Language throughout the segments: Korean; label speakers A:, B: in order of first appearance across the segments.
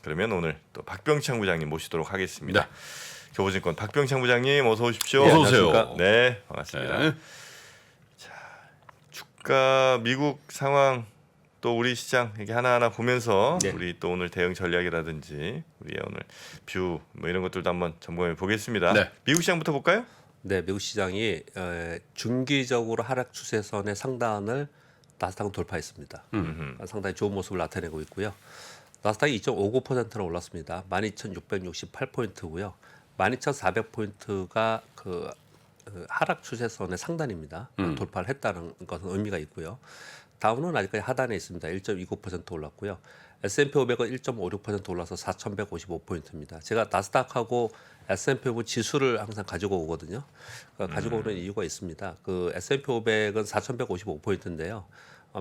A: 그러면 오늘 또 박병창 부장님 모시도록 하겠습니다.
B: 네.
A: 교보증권 박병창 부장님 어서 오십시오.
B: 어서 오세요.
A: 안녕하십니까? 네, 반갑습니다.
B: 네.
A: 주가 미국 상황 또 우리 시장 이렇게 하나하나 보면서
C: 네.
A: 우리 또 오늘 대응 전략이라든지 우리의 오늘 뷰 뭐 이런 것들도 한번 점검해 보겠습니다.
B: 네.
A: 미국 시장부터 볼까요?
C: 네, 미국 시장이 중기적으로 하락 추세선의 상단을 나스닥은 돌파했습니다. 상당히 좋은 모습을 나타내고 있고요. 나스닥이 2.59%나 올랐습니다. 12,668포인트고요. 12,400포인트가 그 하락 추세선의 상단입니다. 돌파를 했다는 것은 의미가 있고요. 다우는 아직까지 하단에 있습니다. 1.29% 올랐고요. S&P 500은 1.56% 올라서 4,155포인트입니다. 제가 나스닥하고 S&P 500 지수를 항상 가지고 오거든요. 그러니까 가지고 오는 이유가 있습니다. 그 S&P 500은 4,155포인트인데요.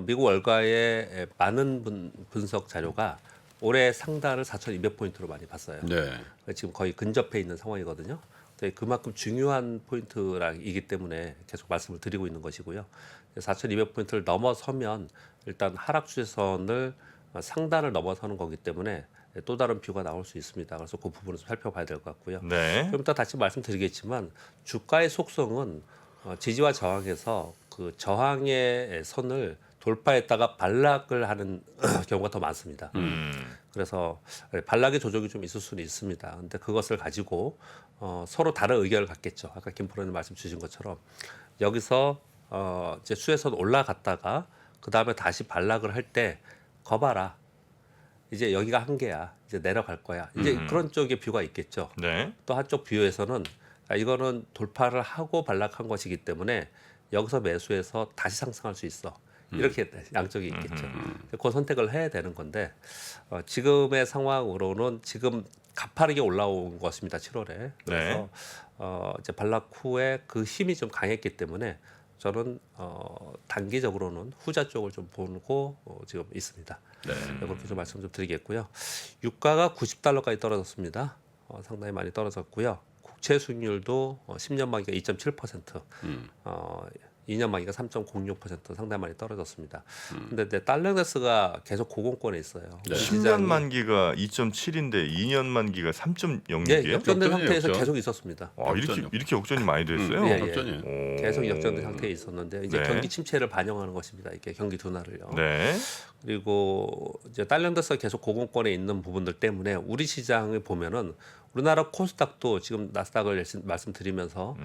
C: 미국 월가의 많은 분석 자료가 올해 상단을 4,200포인트로 많이 봤어요.
B: 네.
C: 그러니까 지금 거의 근접해 있는 상황이거든요. 그만큼 중요한 포인트이기 때문에 계속 말씀을 드리고 있는 것이고요. 4,200포인트를 넘어서면 일단 하락 추세선을 상단을 넘어서는 거기 때문에 또 다른 뷰가 나올 수 있습니다. 그래서 그 부분을 살펴봐야 될 것 같고요.
A: 네.
C: 좀 이따 다시 말씀드리겠지만 주가의 속성은 지지와 저항에서 그 저항의 선을 돌파했다가 반락을 하는 경우가 더 많습니다. 그래서 반락의 조정이 좀 있을 수는 있습니다. 근데 그것을 가지고 서로 다른 의견을 갖겠죠. 아까 김프로님 말씀 주신 것처럼 여기서 이제 수혜선 올라갔다가 그 다음에 다시 반락을 할 때 거봐라. 이제 여기가 한계야. 이제 내려갈 거야. 이제 그런 쪽의 뷰가 있겠죠.
A: 네.
C: 또 한쪽 뷰에서는 이거는 돌파를 하고 반락한 것이기 때문에 여기서 매수해서 다시 상승할 수 있어. 이렇게 양쪽이 있겠죠. 그 선택을 해야 되는 건데 지금의 상황으로는 지금 가파르게 올라온 것입니다. 7월에. 그래서 이제 반락 후에 그 힘이 좀 강했기 때문에 저는 단기적으로는 후자 쪽을 좀 보고 지금 있습니다.
B: 네.
C: 그렇게 좀 말씀 좀 드리겠고요. 유가가 90달러까지 떨어졌습니다. 상당히 많이 떨어졌고요. 국채 수익률도 10년 만기가 2.7%, 2년 만기가 3.06% 상당히 많이 떨어졌습니다. 근데 달러인덱스가 계속 고공권에 있어요.
B: 네.
A: 10년 만기가 2.7인데 2년 만기가 3.06이에요?
C: 예, 역전된
B: 역전이에요,
C: 상태에서
B: 역전.
C: 계속 있었습니다.
A: 이렇게 역전이 많이 됐어요?
C: 예, 예.
B: 역전이에요.
A: 오.
C: 계속 역전된 상태에 있었는데 이제
A: 네.
C: 경기 침체를 반영하는 것입니다. 이게 경기 둔화를요.
A: 네.
C: 그리고 이제 달러인덱스가 계속 고공권에 있는 부분들 때문에 우리 시장을 보면은 우리나라 코스닥도 지금 나스닥을 말씀드리면서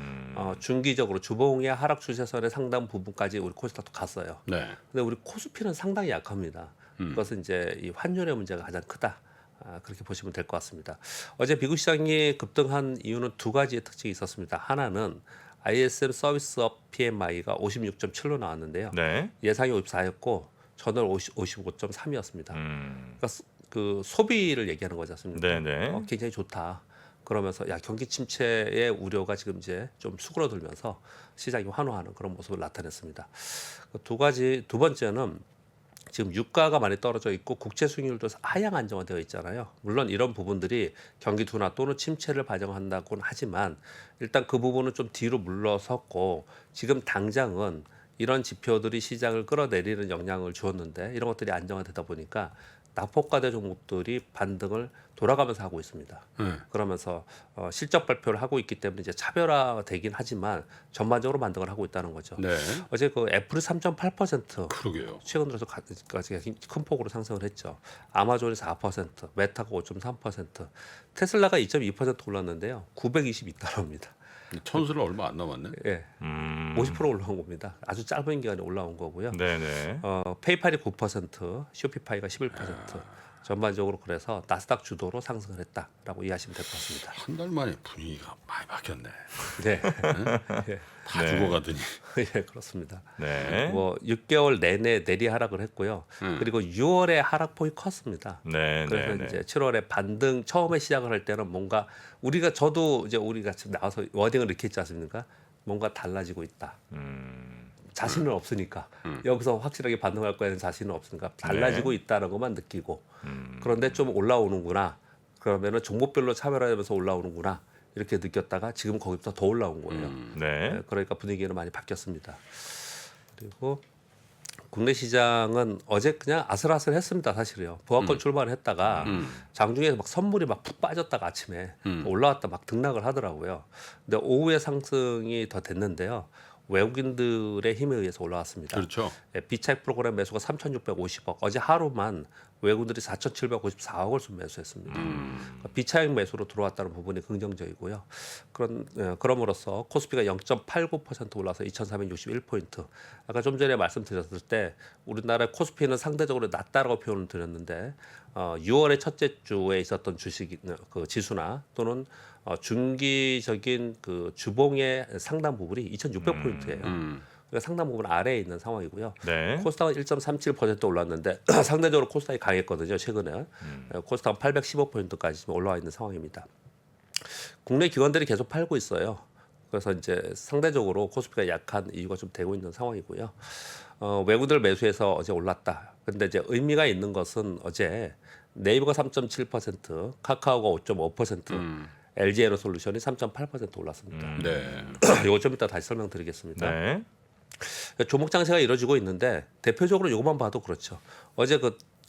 C: 중기적으로 주봉의 하락 추세선의 상당 부분까지 우리 코스닥도 갔어요.
B: 네.
C: 근데 우리 코스피는 상당히 약합니다. 그것은 이제 이 환율의 문제가 가장 크다. 그렇게 보시면 될 것 같습니다. 어제 미국 시장이 급등한 이유는 두 가지의 특징이 있었습니다. 하나는 ISM 서비스업 PMI가 56.7로 나왔는데요.
A: 네.
C: 예상이 54였고 전월 55.3이었습니다. 그러니까 그 소비를 얘기하는 거지 않습니까?
A: 네네.
C: 굉장히 좋다. 그러면서 야 경기 침체의 우려가 지금 이제 좀 수그러들면서 시장이 환호하는 그런 모습을 나타냈습니다. 두 가지, 두 번째는 지금 유가가 많이 떨어져 있고 국채 수익률도 하향 안정화되어 있잖아요. 물론 이런 부분들이 경기 둔화 또는 침체를 반영한다고는 하지만 일단 그 부분은 좀 뒤로 물러섰고 지금 당장은 이런 지표들이 시장을 끌어내리는 영향을 주었는데 이런 것들이 안정화되다 보니까 낙폭과대 종목들이 반등을 돌아가면서 하고 있습니다. 그러면서 실적 발표를 하고 있기 때문에 이제 차별화가 되긴 하지만 전반적으로 반등을 하고 있다는 거죠.
B: 네.
C: 어제 그 애플이 3.8%
B: 그러게요.
C: 최근 들어서 큰 폭으로 상승을 했죠. 아마존이 4%, 메타가 5.3%, 테슬라가 2.2% 올랐는데요. 922달러입니다.
B: 천수는 얼마 안 남았네.
C: 예, 50% 올라온 겁니다. 아주 짧은 기간에 올라온 거고요.
A: 네네.
C: 페이팔이 9%, 쇼피파이가 11%. 전반적으로 그래서 나스닥 주도로 상승을 했다라고 이해하시면 될 것 같습니다.
B: 한 달 만에 분위기가 많이 바뀌었네.
C: 네, 예,
B: 다
A: 네.
B: 죽어가더니.
C: 예, 그렇습니다.
A: 네.
C: 뭐 6개월 내내 내리 하락을 했고요. 그리고 6월에 하락폭이 컸습니다.
A: 네.
C: 그래서
A: 네.
C: 이제 7월에 반등 처음에 시작을 할 때는 뭔가 저도 이제 우리가 지금 나와서 워딩을 이렇게 했지 않습니까? 뭔가 달라지고 있다. 자신은 없으니까 여기서 확실하게 반등할 거에는 자신은 없으니까 달라지고 있다는 것만 느끼고 그런데 좀 올라오는구나. 그러면은 종목별로 차별화되면서 올라오는구나. 이렇게 느꼈다가 지금 거기부터 더 올라온 거예요.
A: 네.
C: 그러니까 분위기는 많이 바뀌었습니다. 그리고 국내 시장은 어제 그냥 아슬아슬했습니다. 사실요. 보합권 출발을 했다가 장중에 막 선물이 막 푹 빠졌다가 아침에 올라왔다 막 등락을 하더라고요. 근데 오후에 상승이 더 됐는데요. 외국인들의 힘에 의해서 올라왔습니다.
B: 그렇죠.
C: 비차익 프로그램 매수가 3,650억. 어제 하루만 외국인들이 4,754억을 순매수했습니다. 그러니까 비차익 매수로 들어왔다는 부분이 긍정적이고요. 그럼으로써 코스피가 0.89% 올라서 2,461포인트. 아까 좀 전에 말씀드렸을 때 우리나라 코스피는 상대적으로 낮다라고 표현을 드렸는데 6월의 첫째 주에 있었던 주식 그 지수나 또는 중기적인 그 주봉의 상당 부분이 2,600포인트예요. 그러니까 상당 부분 아래에 있는 상황이고요.
A: 네.
C: 코스닥은 1.37% 올랐는데 상대적으로 코스닥이 강했거든요. 최근에 코스닥은 815포인트까지 지금 올라와 있는 상황입니다. 국내 기관들이 계속 팔고 있어요. 그래서 이제 상대적으로 코스피가 약한 이유가 좀 되고 있는 상황이고요. 외국인들 매수해서 어제 올랐다. 근데 이제 의미가 있는 것은 어제 네이버가 3.7%, 카카오가 5.5%, LG에너솔루션이 3.8% 올랐습니다.
B: 네.
C: 이거 좀 이따 다시 설명드리겠습니다.
A: 네.
C: 조목 장세가 이루어지고 있는데 대표적으로 이것만 봐도 그렇죠. 어제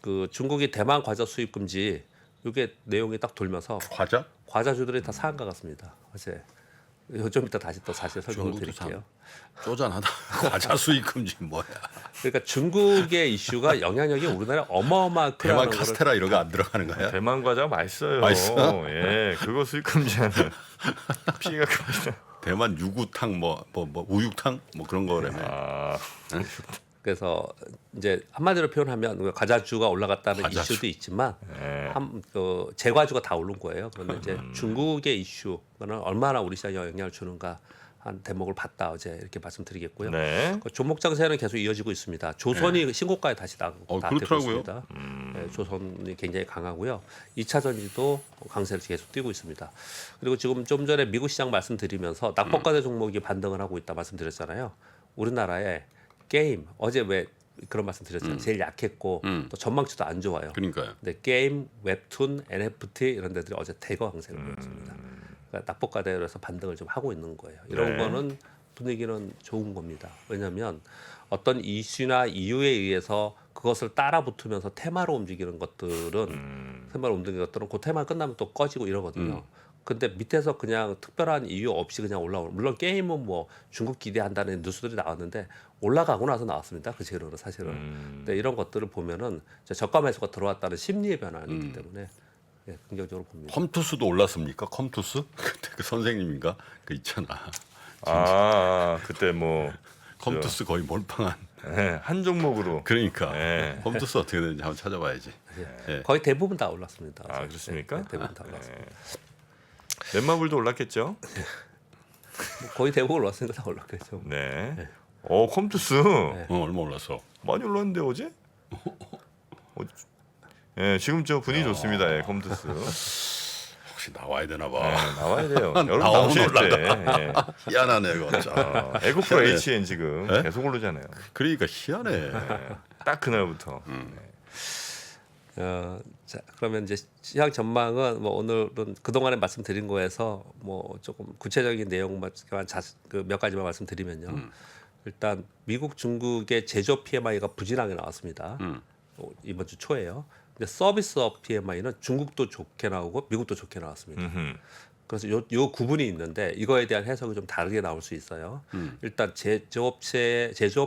C: 그 중국이 대만 과자 수입 금지 이게 내용이 딱 돌면서
B: 과자?
C: 과자주들이 다 상한가 같습니다. 어제 좀 이따 다시 또 사실 설명을
B: 중국도
C: 드릴게요.
B: 쪼잔하다. 과자 수입 금지 뭐야?
C: 그러니까 중국의 이슈가 영향력이 우리나라에 어마어마하게
B: 대만
C: 크다는 거를
B: 카스테라 이런 거 안 들어가는 거야?
A: 대만 과자 맛있어요.
B: 맛있어?
A: 예, 그거 수익 금지하는 피해가 큽니다.
B: 대만 유구탕 뭐 우육탕 뭐 그런 거라며.
A: 아,
C: 그래서 이제 한마디로 표현하면 과자주가 올라갔다는
B: 과자주.
C: 이슈도 있지만
A: 네.
C: 그 제과주가 다 오른 거예요. 그런데 이제 중국의 이슈는 얼마나 우리 시장에 영향을 주는가 한 대목을 봤다 어제 이렇게 말씀드리겠고요.
A: 네.
C: 그 조목 장세는 계속 이어지고 있습니다. 조선이 신고가에 다시 나가고 다 되고
B: 그렇더라고요.
C: 있습니다. 네, 조선이 굉장히 강하고요. 2차 전지도 강세를 계속 띄고 있습니다. 그리고 지금 좀 전에 미국 시장 말씀드리면서 낙폭과대 종목이 반등을 하고 있다 말씀드렸잖아요. 우리나라에 게임 어제 왜 그런 말씀드렸잖아요. 제일 약했고 또 전망치도 안 좋아요.
B: 그러니까요.
C: 근데 게임, 웹툰, NFT 이런 데들이 어제 대거 강세를 보였습니다. 그러니까 낙폭과대로서 반등을 좀 하고 있는 거예요. 이런
A: 네.
C: 거는 분위기는 좋은 겁니다. 왜냐하면 어떤 이슈나 이유에 의해서 그것을 따라 붙으면서 테마로 움직이는 것들은 테마로 움직이는 것들은 그 테마 끝나면 또 꺼지고 이러거든요. 근데 밑에서 그냥 특별한 이유 없이 그냥 올라오는 물론 게임은 뭐 중국 기대한다는 뉴스들이 나왔는데 올라가고 나서 나왔습니다. 그 재료는 사실은. 근데 이런 것들을 보면은 저가 매수가 들어왔다는 심리의 변화이기 때문에 예, 긍정적으로 봅니다.
B: 컴투스도 올랐습니까? 컴투스? 그때 그 선생님인가? 그 있잖아.
A: 그때 뭐
B: 컴투스 거의 몰빵한.
A: 예, 한 종목으로.
B: 그러니까
A: 네.
B: 컴투스 어떻게 되는지 한번 찾아봐야지. 예.
C: 거의 대부분 다 올랐습니다.
A: 아, 그렇습니까?
C: 네, 대부분 다 올랐습니다.
A: 넷마블도 올랐겠죠?
C: 뭐 거의 대부분 올랐으니까 다 올랐겠죠.
A: 네. 컴투스
B: 얼마 올랐어?
A: 많이 올랐는데 어제? 예, 지금 저 분위기 좋습니다. 예, 컴투스.
B: 혹시 나와야 되나
A: 예,
B: 봐.
A: 나와야 돼요. 여러분
B: 나오면
A: 나오실 때. 예.
B: 희한하네 그거. 참.
A: 에고프로 HN 지금 계속 오르잖아요.
B: 그러니까 희한해.
A: 예, 딱 그날부터.
C: 자 그러면 이제 시장 전망은 뭐 오늘은 그 동안에 말씀드린 거에서 뭐 조금 구체적인 내용만 몇 가지만 말씀드리면요. 일단 미국, 중국의 제조업 PMI가 부진하게 나왔습니다. 이번 주 초에요. 근데 서비스업 PMI는 중국도 좋게 나오고 미국도 좋게 나왔습니다. 그래서 요 구분이 있는데 이거에 대한 해석이 좀 다르게 나올 수 있어요. 일단 제조업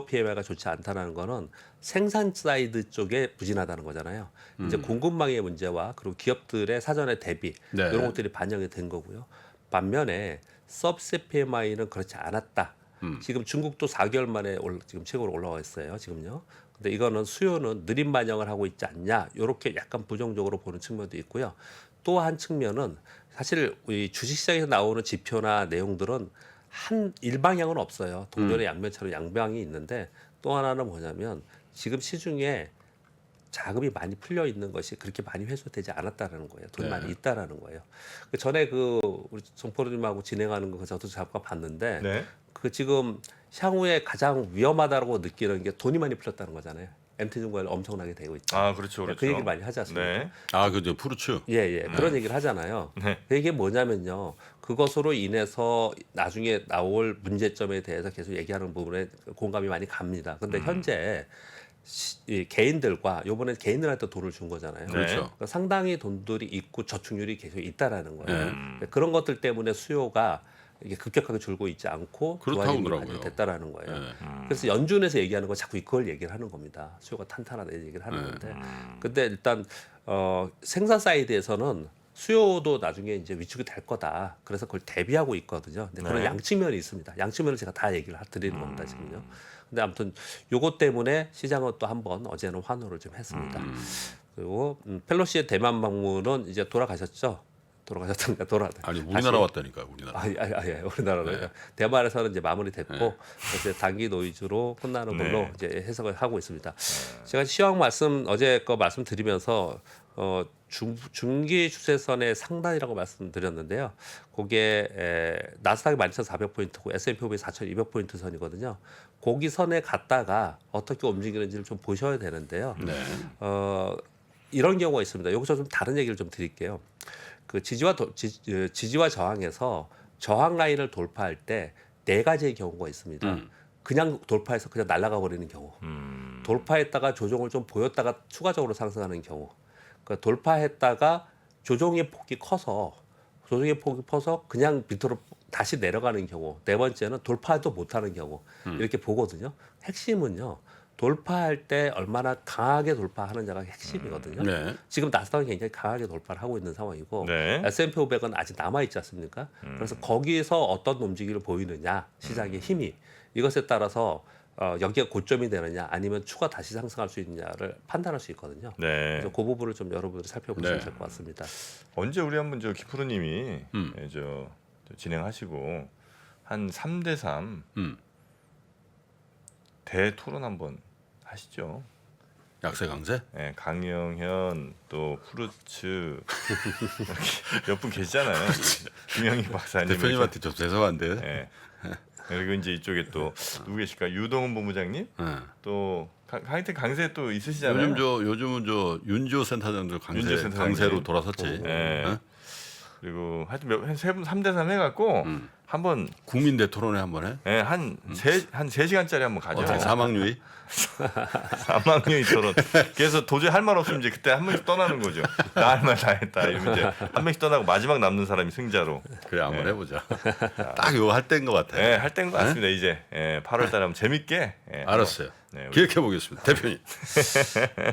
C: PMI가 좋지 않다는 거는 생산 사이드 쪽에 부진하다는 거잖아요. 이제 공급망의 문제와 그리고 기업들의 사전의 대비
B: 네.
C: 이런 것들이 반영이 된 거고요. 반면에 서비스 PMI는 그렇지 않았다. 지금 중국도 4개월 만에 지금 최고로 올라와 있어요. 지금요. 근데 이거는 수요는 느린 반영을 하고 있지 않냐. 이렇게 약간 부정적으로 보는 측면도 있고요. 또 한 측면은 사실 이 주식시장에서 나오는 지표나 내용들은 한 일방향은 없어요. 동전의 양면처럼 양방이 있는데 또 하나는 뭐냐면 지금 시중에 자금이 많이 풀려 있는 것이 그렇게 많이 회수되지 않았다라는 거예요. 돈이
B: 네.
C: 많이 있다라는 거예요. 그 전에 우리 정포님하고 진행하는 거 저도 잠깐 봤는데
A: 네.
C: 그 지금 향후에 가장 위험하다고 느끼는 게 돈이 많이 풀렸다는 거잖아요. MT증권이 엄청나게 되고 있다.
A: 아, 그렇죠. 그렇죠.
C: 그 얘기를 많이 하지 않습니까?
A: 네.
B: 아 그죠 푸르츠.
C: 예. 그런 얘기를 하잖아요.
A: 네.
C: 이게 뭐냐면요. 그것으로 인해서 나중에 나올 문제점에 대해서 계속 얘기하는 부분에 공감이 많이 갑니다. 근데 현재 이 개인들과 요번에 개인들한테 돈을 준 거잖아요.
A: 네.
B: 그렇죠.
C: 그러니까 상당히 돈들이 있고 저축률이 계속 있다라는 거예요.
B: 네.
C: 그런 것들 때문에 수요가 이게 급격하게 줄고 있지 않고
B: 그렇다고
C: 좋아짐이
B: 하더라고요.
C: 됐다라는 거예요.
B: 네.
C: 그래서 연준에서 얘기하는 거 자꾸 그걸 얘기를 하는 겁니다. 수요가 탄탄하다 이 얘기를 하는 건데, 근데 일단 생산 사이드에서는 수요도 나중에 이제 위축이 될 거다. 그래서 그걸 대비하고 있거든요. 근데 그런
A: 네.
C: 양측면이 있습니다. 양측면을 제가 다 얘기를 드리는 겁니다 지금요. 근데 아무튼 요것 때문에 시장은 또 한번 어제는 환호를 좀 했습니다. 그리고 펠로시의 대만 방문은 이제 돌아가셨죠? 돌아가셨던가
B: 아니 우리나라 왔다니까 우리나라.
C: 예. 우리나라는 대만에서는 이제 마무리됐고 이제 단기 노이즈로 끝나는 걸로
A: 네.
C: 이제 해석을 하고 있습니다. 제가 시황 말씀 어제 거 말씀드리면서 중기 추세선의 상단이라고 말씀드렸는데요. 그게 나스닥이 12,400포인트고 S&P 500이 4,200포인트 선이거든요. 거기 선에 갔다가 어떻게 움직이는지를 좀 보셔야 되는데요.
B: 네.
C: 이런 경우가 있습니다. 여기서 좀 다른 얘기를 좀 드릴게요. 그 지지와 저항에서 저항 라인을 돌파할 때 네 가지의 경우가 있습니다. 그냥 돌파해서 그냥 날아가 버리는 경우, 돌파했다가 조정을 좀 보였다가 추가적으로 상승하는 경우, 그러니까 돌파했다가 조정의 폭이 커서 그냥 밑으로 다시 내려가는 경우, 네 번째는 돌파도 못하는 경우 이렇게 보거든요. 핵심은요. 돌파할 때 얼마나 강하게 돌파하느냐가 핵심이거든요.
B: 네.
C: 지금 나스닥은 굉장히 강하게 돌파를 하고 있는 상황이고
A: 네.
C: S&P 500은 아직 남아 있지 않습니까? 그래서 거기서 어떤 움직임을 보이느냐, 시장의 힘이 이것에 따라서 여기가 고점이 되느냐, 아니면 추가 다시 상승할 수 있느냐를 판단할 수 있거든요.
A: 네.
C: 그래서 그 부분을 좀 여러분들이 살펴보시면
B: 네.
C: 될 것 같습니다.
A: 언제 우리 한번 저 기프로님이 저 진행하시고 한 3대3 대토론 한번 하시죠.
B: 약세 강세?
A: 네, 강영현 또 프루츠 몇 분 계시잖아요. 김영희 박사님
B: 대표님한테 좀 죄송한데.
A: 네. 그리고 이제 이쪽에 또 누구 계실까? 유동훈 본부장님
B: 네.
A: 또 하여튼 강세 또 있으시잖아요.
B: 요즘은 저 윤지호 센터장도
A: 윤지호 센터장님.
B: 강세로 돌아섰지.
A: 네.
B: 어?
A: 그리고 하여튼 한 3대3 해갖고 한번
B: 국민 대토론회 한번 해.
A: 네, 한 3시간짜리 한번 가죠.
B: 어떻게 사망률이?
A: 사망률이 토론. 그래서 도저히 할 말 없으면 이제 그때 한 명씩 떠나는 거죠. 나 할 말 다 했다. 이러면 이제 한 명씩 떠나고 마지막 남는 사람이 승자로.
B: 그래 한번 해보자. 딱 이거 할 때인 것 같아.
A: 네, 할 때인 것 같습니다. 이제 8월달에 한번 재밌게.
B: 알았어요.
A: 네, 우리-
B: 기획해 보겠습니다. 대표님.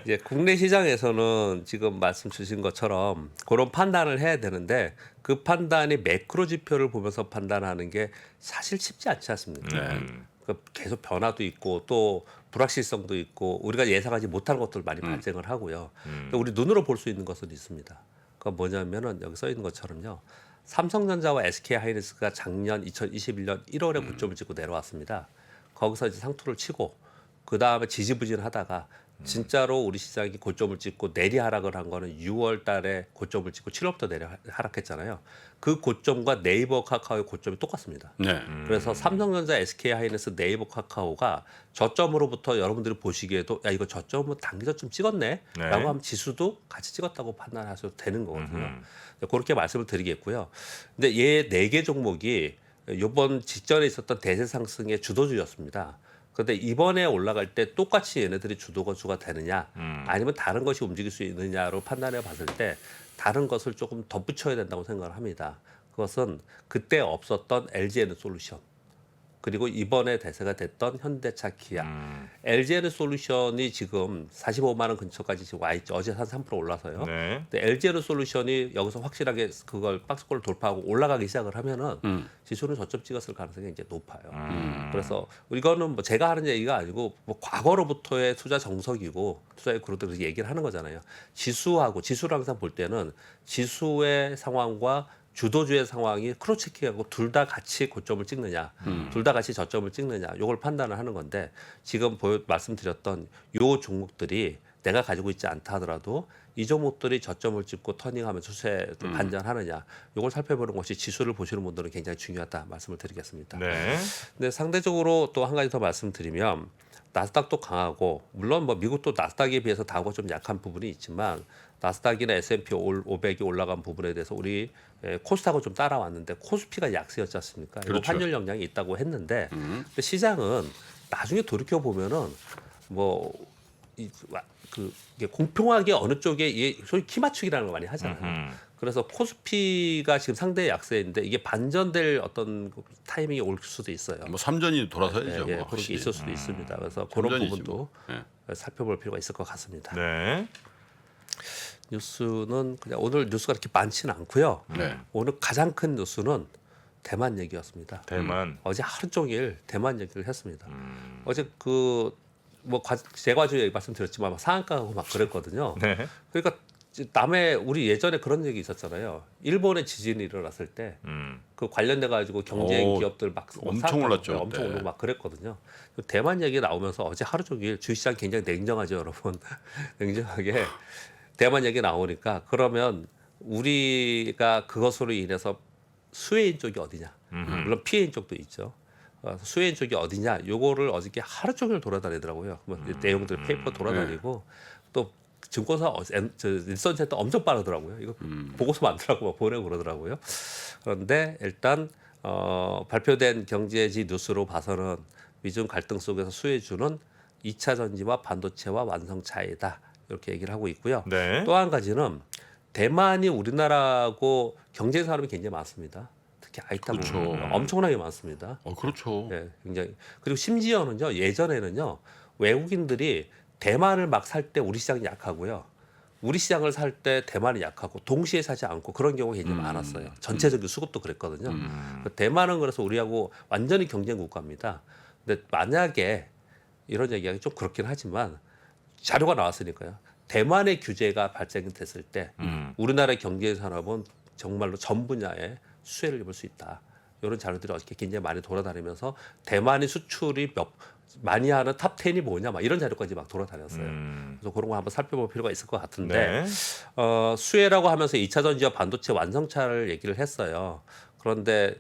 C: 이제 국내 시장에서는 지금 말씀 주신 것처럼 그런 판단을 해야 되는데 그 판단이 매크로 지표를 보면서 판단하는 게 사실 쉽지 않지 않습니까? 그 계속 변화도 있고 또 불확실성도 있고 우리가 예상하지 못한 것들 많이 발생을 하고요. 또 우리 눈으로 볼 수 있는 것은 있습니다. 그건 뭐냐면은 여기 써 있는 것처럼요. 삼성전자와 SK하이닉스가 작년 2021년 1월에 고점을 찍고 내려왔습니다. 거기서 이제 상투를 치고 그 다음에 지지부진하다가 진짜로 우리 시장이 고점을 찍고 내리 하락을 한 거는 6월 달에 고점을 찍고 7월부터 내리 하락했잖아요. 그 고점과 네이버 카카오의 고점이 똑같습니다.
B: 네.
C: 그래서 삼성전자, SK하이닉스, 네이버 카카오가 저점으로부터 여러분들이 보시기에도 야 이거 저점은 단기 저점 찍었네
A: 네.
C: 라고 하면 지수도 같이 찍었다고 판단하셔도 되는 거거든요. 그렇게 말씀을 드리겠고요. 근데 얘 4개 종목이 이번 직전에 있었던 대세 상승의 주도주였습니다. 그런데 이번에 올라갈 때 똑같이 얘네들이 주도주가 되느냐 아니면 다른 것이 움직일 수 있느냐로 판단해 봤을 때 다른 것을 조금 덧붙여야 된다고 생각을 합니다. 그것은 그때 없었던 LG에너솔루션 그리고 이번에 대세가 됐던 현대차, 기아. LG에너솔루션이 지금 45만 원 근처까지 지금 와 있죠. 어제 한 3% 올라서요.
A: 네.
C: 근데 LG에너솔루션이 여기서 확실하게 그걸 박스권을 돌파하고 올라가기 시작을 하면은 지수는 저점 찍었을 가능성이 이제 높아요. 그래서 이거는 뭐 제가 하는 얘기가 아니고 뭐 과거로부터의 투자 정석이고 투자의 그룹들이 얘기를 하는 거잖아요. 지수를 항상 볼 때는 지수의 상황과 주도주의 상황이 크로스체킹하고 둘 다 같이 고점을 찍느냐, 둘 다 같이 저점을 찍느냐, 요걸 판단을 하는 건데 지금 말씀드렸던 요 종목들이 내가 가지고 있지 않다 하더라도 이 종목들이 저점을 찍고 터닝하면 추세 반전하느냐, 요걸 살펴보는 것이 지수를 보시는 분들은 굉장히 중요하다 말씀을 드리겠습니다.
A: 네.
C: 근데 상대적으로 또 한 가지 더 말씀드리면 나스닥도 강하고 물론 뭐 미국도 나스닥에 비해서 다우가 좀 약한 부분이 있지만 나스닥이나 S&P 500이 올라간 부분에 대해서 우리 코스닥은 좀 따라왔는데 코스피가 약세였지 않습니까? 이거
B: 그렇죠.
C: 환율 영향이 있다고 했는데 근데 시장은 나중에 돌이켜 보면은 뭐 이게 공평하게 어느 쪽에 이게 소위 키 맞추기라는 걸 많이 하잖아요. 그래서 코스피가 지금 상대 약세인데 이게 반전될 어떤 타이밍이 올 수도 있어요.
B: 뭐 삼전이 돌아서야죠.
C: 예,
B: 뭐
C: 그런 게
B: 확실히.
C: 있을 수도 있습니다. 그래서 그런
B: 삼전이지
C: 부분도
B: 뭐. 예.
C: 살펴볼 필요가 있을 것 같습니다.
A: 네.
C: 뉴스는 그냥 오늘 뉴스가 그렇게 많지는 않고요.
B: 네.
C: 오늘 가장 큰 뉴스는 대만 얘기였습니다.
A: 대만.
C: 어제 하루 종일 대만 얘기를 했습니다. 어제 뭐 제과주 얘기 말씀드렸지만 막 상한가하고 막 그랬거든요.
A: 네.
C: 그러니까 남의 우리 예전에 그런 얘기 있었잖아요. 일본에 지진이 일어났을 때 그 관련돼 가지고 경제
B: 오,
C: 기업들 막
B: 엄청
C: 상한가
B: 올랐죠,
C: 엄청
B: 그때.
C: 오르고 막 그랬거든요. 대만 얘기 나오면서 어제 하루 종일 주시장 굉장히 냉정하죠, 여러분. 냉정하게 대만 얘기 나오니까 그러면 우리가 그것으로 인해서 수혜인 쪽이 어디냐? 물론 피해인 쪽도 있죠. 수혜인 쪽이 어디냐? 요거를 어저께 하루 종일 돌아다니더라고요. 뭐 내용들 페이퍼 돌아다니고 또 증권사 일선센터 엄청 빠르더라고요. 이거 보고서 만들라고 막 보내고 그러더라고요. 그런데 일단 발표된 경제지 뉴스로 봐서는 미중 갈등 속에서 수혜주는 2차 전지와 반도체와 완성차이다. 이렇게 얘기를 하고 있고요.
A: 네.
C: 또 한 가지는 대만이 우리나라하고 경제 산업이 굉장히 많습니다. 특히 아이타
B: 그렇죠.
C: 부분 엄청나게 많습니다.
B: 그렇죠.
C: 예, 굉장히 그리고 심지어는요 예전에는요 외국인들이 대만을 막 살 때 우리 시장이 약하고요. 우리 시장을 살 때 대만이 약하고 동시에 사지 않고 그런 경우가 굉장히 많았어요. 전체적인 수급도 그랬거든요. 대만은 그래서 우리하고 완전히 경쟁 국가입니다. 근데 만약에 이런 얘기하기 좀 그렇긴 하지만 자료가 나왔으니까요. 대만의 규제가 발생이 됐을 때 우리나라의 경제 산업은 정말로 전 분야에 수혜를 입을 수 있다. 이런 자료들이 어저께 굉장히 많이 돌아다니면서 대만의 수출이 많이 하는 탑 10이 뭐냐 막 이런 자료까지 막 돌아다녔어요. 그래서 그런 거 한번 살펴볼 필요가 있을 것 같은데
A: 네.
C: 수혜라고 하면서 2차 전지와 반도체 완성차를 얘기를 했어요. 그런데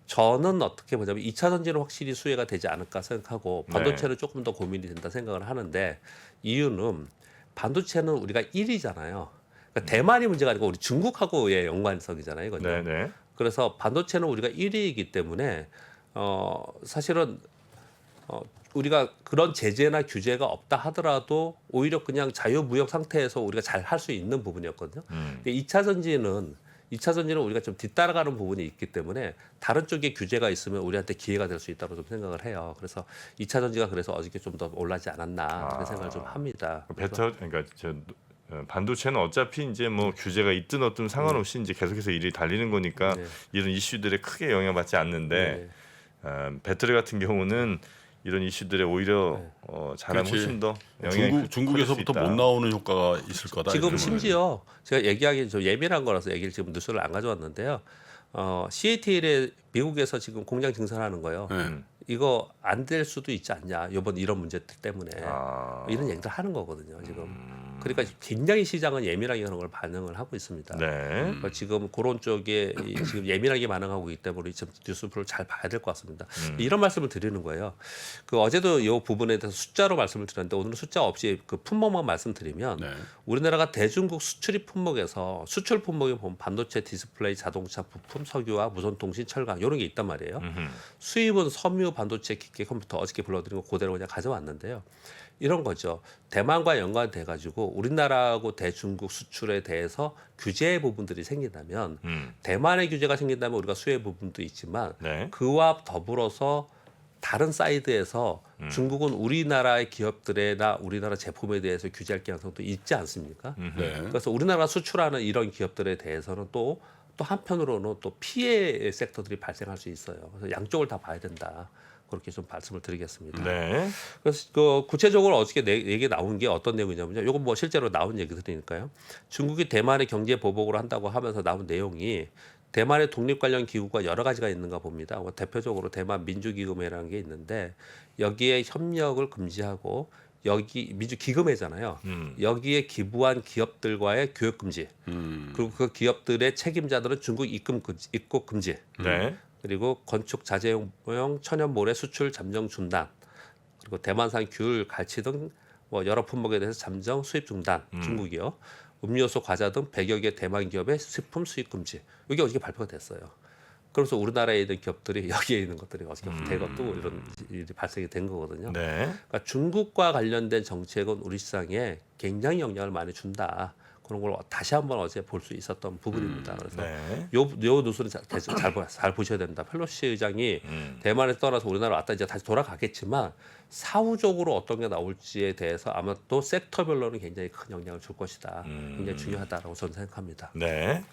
C: 저는 어떻게 보자면 2차 전지는 확실히 수혜가 되지 않을까 생각하고 반도체는 조금 더 고민이 된다 생각을 하는데 이유는 반도체는 우리가 1위잖아요. 그러니까 대만이 문제가 아니고 우리 중국하고의 연관성이잖아요. 이거죠.
A: 네, 네.
C: 그래서 반도체는 우리가 1위이기 때문에 사실은 우리가 그런 제재나 규제가 없다 하더라도 오히려 그냥 자유무역 상태에서 우리가 잘 할 수 있는 부분이었거든요. 근데 2차 전지는 우리가 좀 뒤따라가는 부분이 있기 때문에 다른 쪽에 규제가 있으면 우리한테 기회가 될 수 있다고 좀 생각을 해요. 그래서 2차 전지가 그래서 어저께 좀 더 올라지 않았나 그런 생각을 좀 합니다.
A: 그러니까 반도체는 어차피 이제 뭐 규제가 있든 없든 상관없이 이제 계속해서 일이 달리는 거니까
C: 네.
A: 이런 이슈들에 크게 영향받지 않는데 배터리 같은 경우는 이런 이슈들에 오히려 잘하면
B: 그렇지.
A: 훨씬 더 영향이
B: 중국에서부터
A: 클 수
B: 못
A: 있다.
B: 나오는 효과가 있을 거다.
C: 지금
B: 이런
C: 심지어 제가 얘기하기 좀 예민한 거라서 얘기를 지금 뉴스를 안 가져왔는데요. CATL에 미국에서 지금 공장 증설하는 거예요.
B: 네.
C: 이거 안 될 수도 있지 않냐. 이번 이런 문제들 때문에 이런 얘기를 하는 거거든요. 지금. 그러니까 굉장히 시장은 예민하게 그런 걸 반응을 하고 있습니다.
A: 네.
C: 그러니까 지금 그런 쪽에 지금 예민하게 반응하고 있기 때문에 지금 뉴스를 잘 봐야 될 것 같습니다. 이런 말씀을 드리는 거예요. 어제도 이 부분에 대해서 숫자로 말씀을 드렸는데 오늘은 숫자 없이 그 품목만 말씀드리면
B: 네.
C: 우리나라가 대중국 수출입 품목에서 수출 품목에 보면 반도체, 디스플레이, 자동차 부품, 석유와 무선통신, 철강 이런 게 있단 말이에요. 수입은 섬유, 반도체, 기계, 컴퓨터 어저께 불러드린 거 그대로 그냥 가져왔는데요. 이런 거죠. 대만과 연관돼 가지고 우리나라하고 대중국 수출에 대해서 규제 부분들이 생긴다면 대만의 규제가 생긴다면 우리가 수혜 부분도 있지만
A: 네.
C: 그와 더불어서 다른 사이드에서 중국은 우리나라의 기업들이나 우리나라 제품에 대해서 규제할 가능성도 있지 않습니까?
B: 네.
C: 그래서 우리나라가 수출하는 이런 기업들에 대해서는 또 한편으로는 또 피해 섹터들이 발생할 수 있어요. 그래서 양쪽을 다 봐야 된다. 그렇게 좀 말씀을 드리겠습니다.
A: 네.
C: 그래서 구체적으로 어저께 얘기 나온 게 어떤 내용이냐면요. 이건 뭐 실제로 나온 얘기들이니까요. 중국이 대만의 경제 보복을 한다고 하면서 나온 내용이 대만의 독립 관련 기구가 여러 가지가 있는가 봅니다. 뭐 대표적으로 대만 민주기금회라는 게 있는데 여기에 협력을 금지하고 여기 민주기금회잖아요. 여기에 기부한 기업들과의 교육 금지. 그리고 그 기업들의 책임자들은 중국 입국 금지.
A: 네.
C: 그리고 건축 자재용 천연 모래 수출 잠정 중단. 그리고 대만산 귤, 갈치 등 뭐 여러 품목에 대해서 잠정 수입 중단. 중국이요. 음료수, 과자 등 100여 개 대만 기업의 식품 수입 금지. 이게 어저께 발표가 됐어요. 그래서 우리나라에 있는 기업들이 여기에 있는 것들이 어떻게 되고 이런 일이 발생이 된 거거든요.
A: 네.
C: 그러니까 중국과 관련된 정책은 우리 시장에 굉장히 영향을 많이 준다. 그런 걸 다시 한번 어제 볼 수 있었던 부분입니다. 그래서
A: 네.
C: 요 뉴스는 잘 보셔야 됩니다. 펠로시 의장이 대만에서 떠나서 우리나라 왔다 이제 다시 돌아가겠지만 사후적으로 어떤 게 나올지에 대해서 아마 또 섹터별로는 굉장히 큰 영향을 줄 것이다. 굉장히 중요하다라고 저는 생각합니다.
A: 네.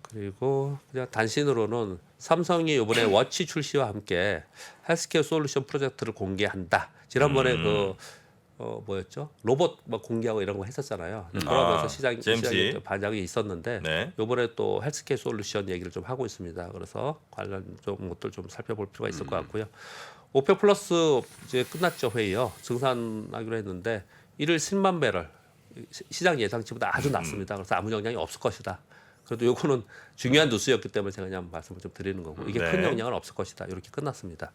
C: 그리고 그냥 단신으로는 삼성이 이번에 워치 출시와 함께 헬스케어 솔루션 프로젝트를 공개한다. 지난번에 뭐였죠? 로봇 막 공개하고 이런 거 했었잖아요. 그러면서 시장이 반작이 있었는데
A: 네.
C: 이번에 또 헬스케어 솔루션 얘기를 좀 하고 있습니다. 그래서 관련 좀 것들 좀 살펴볼 필요가 있을 것 같고요. 오펙 플러스 이제 끝났죠, 회의요. 증산하기로 했는데 1일 10만 배럴 시장 예상치보다 아주 낮습니다. 그래서 아무 영향이 없을 것이다. 그래도 요거는 중요한 뉴스였기 때문에 제가 그냥 말씀을 좀 드리는 거고 이게
A: 네.
C: 큰 영향은 없을 것이다. 이렇게 끝났습니다.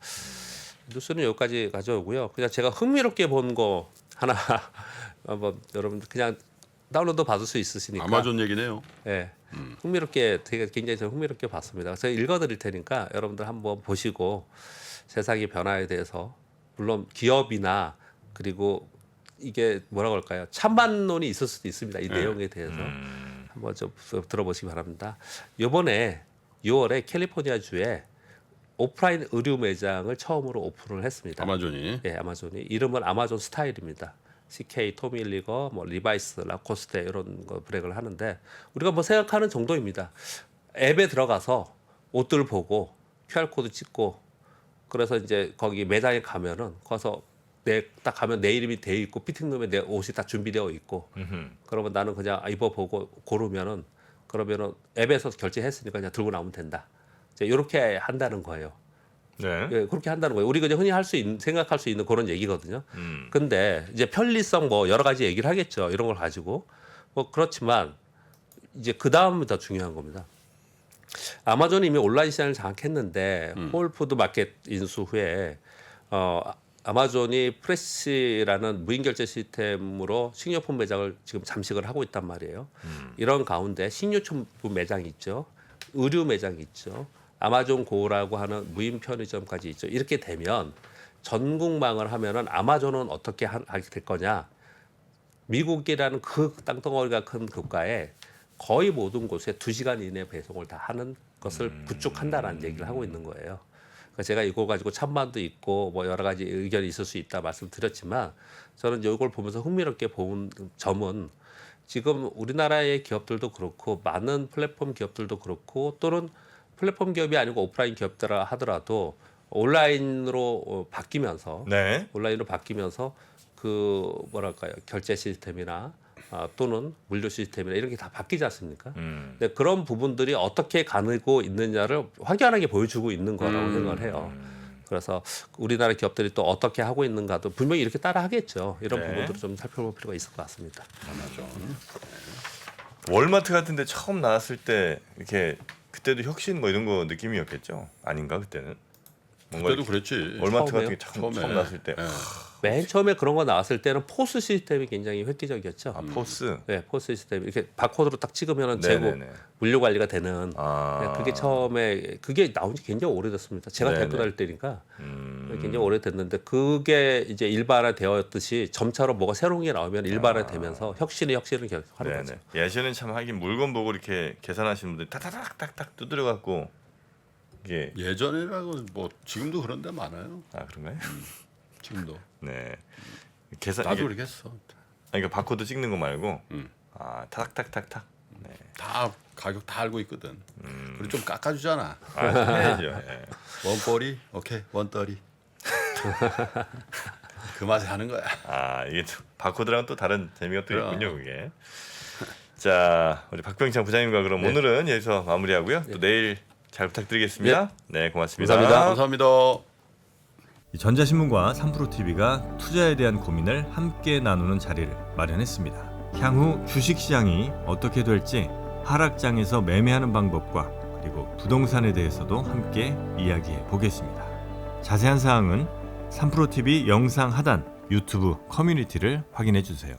C: 뉴스는 여기까지 가져오고요. 그냥 제가 흥미롭게 본 거 하나 한번 여러분 그냥 다운로드 받을 수 있으시니까
B: 아마존 얘기네요.
C: 예, 흥미롭게 되게 굉장히 좀 흥미롭게 봤습니다. 그래서 읽어드릴 테니까 여러분들 한번 보시고 세상의 변화에 대해서 물론 기업이나 그리고 이게 뭐라고 할까요? 찬반론이 있을 수도 있습니다. 이 내용에 대해서 한번 좀 들어보시기 바랍니다. 이번에 6월에 캘리포니아주에 오프라인 의류 매장을 처음으로 오픈을 했습니다.
B: 아마존이.
C: 예, 아마존이 이름은 아마존 스타일입니다. CK, 토미힐리거, 뭐 리바이스, 라코스테 이런 거 브랜드를 하는데 우리가 뭐 생각하는 정도입니다. 앱에 들어가서 옷들 보고 QR 코드 찍고 그래서 이제 거기 매장에 가면은 거기서 딱 가면 내 이름이 돼 있고 피팅룸에 내 옷이 다 준비되어 있고 그러면 나는 그냥 입어보고 고르면은 그러면은 앱에서 결제했으니까 그냥 들고 나오면 된다. 이렇게 한다는 거예요.
A: 네.
C: 예, 그렇게 한다는 거예요. 우리가 그냥 흔히 생각할 수 있는 그런 얘기거든요. 근데 이제 편리성 뭐 여러 가지 얘기를 하겠죠. 이런 걸 가지고 뭐 그렇지만 이제 그 다음이 더 중요한 겁니다. 아마존이 이미 온라인 시장을 장악했는데 홀푸드 마켓 인수 후에 아마존이 프레시라는 무인 결제 시스템으로 식료품 매장을 지금 잠식을 하고 있단 말이에요. 이런 가운데 식료품 매장이 있죠. 의류 매장이 있죠. 아마존 고라고 하는 무인 편의점까지 있죠. 이렇게 되면 전국망을 하면은 아마존은 어떻게 하게 될 거냐? 미국이라는 그 땅덩어리가 큰 국가에 거의 모든 곳에 2시간 이내 배송을 다 하는 것을 구축한다라는 얘기를 하고 있는 거예요. 그러니까 제가 이거 가지고 찬반도 있고 뭐 여러 가지 의견이 있을 수 있다 말씀드렸지만 저는 이걸 보면서 흥미롭게 본 점은 지금 우리나라의 기업들도 그렇고 많은 플랫폼 기업들도 그렇고 또는 플랫폼 기업이 아니고 오프라인 기업들라 하더라도 온라인으로 바뀌면서
A: 네.
C: 온라인으로 바뀌면서 그 뭐랄까요 결제 시스템이나 또는 물류 시스템이나 이런 게 다 바뀌지 않습니까? 근데 그런 부분들이 어떻게 가고 있느냐를 확연하게 보여주고 있는 거라고 생각을 해요. 그래서 우리나라 기업들이 또 어떻게 하고 있는가도 분명히 이렇게 따라 하겠죠. 이런
A: 네.
C: 부분들을 좀 살펴볼 필요가 있을 것 같습니다.
B: 아마존.
A: 월마트 같은데 처음 나왔을 때 이렇게 그때도 혁신 뭐 이런 거 느낌이었겠죠? 아닌가 그때는? 뭔가
B: 그때도
A: 이렇게
B: 그랬지.
A: 월마트
C: 처음에요?
A: 같은 게 처음
B: 처음에.
A: 나왔을 때
B: 예.
C: 맨 처음에 그런 거 나왔을 때는 포스 시스템이 굉장히 획기적이었죠.
A: 포스.
C: 네, 포스 시스템 이렇게 바코드로 딱 찍으면은 재고
A: 네네네.
C: 물류 관리가 되는.
A: 아.
C: 네, 그게 처음에 그게 나온 지 굉장히 오래됐습니다. 제가
A: 네네.
C: 대표 다닐 때니까 굉장히 오래됐는데 그게 이제 일반화되었듯이 점차로 뭐가 새로운 게 나오면 일반화되면서 혁신을 계속하는 거죠.
A: 네네. 예전엔 참 하긴 물건 보고 이렇게 계산하시는 분들이 타타닥닥닥 두드려 갖고 이게
B: 예전이라고 뭐 지금도 그런 데 많아요.
A: 아 그런가요?
B: 지금도.
A: 네. 계산
B: 나도
A: 이게
B: 그렇게 했어.
A: 그러니까 바코드 찍는 거 말고 아 타닥타닥탁탁. 네.
B: 다 가격 다 알고 있거든. 그리고 좀 깎아주잖아.
A: 아 해야죠. 예.
B: 원거리 오케이 원더리. 그 맛에 하는 거야.
A: 아 이게 또 바코드랑 또 다른 재미가 또
B: 그럼.
A: 있군요 그게. 자 우리 박병창 부장님과 그럼
C: 네.
A: 오늘은 여기서 마무리하고요. 또 내일 잘 부탁드리겠습니다. 네 고맙습니다.
B: 감사합니다.
D: 전자신문과 3프로TV가 투자에 대한 고민을 함께 나누는 자리를 마련했습니다. 향후 주식시장이 어떻게 될지 하락장에서 매매하는 방법과 그리고 부동산에 대해서도 함께 이야기해 보겠습니다. 자세한 사항은 3프로TV 영상 하단 유튜브 커뮤니티를 확인해 주세요.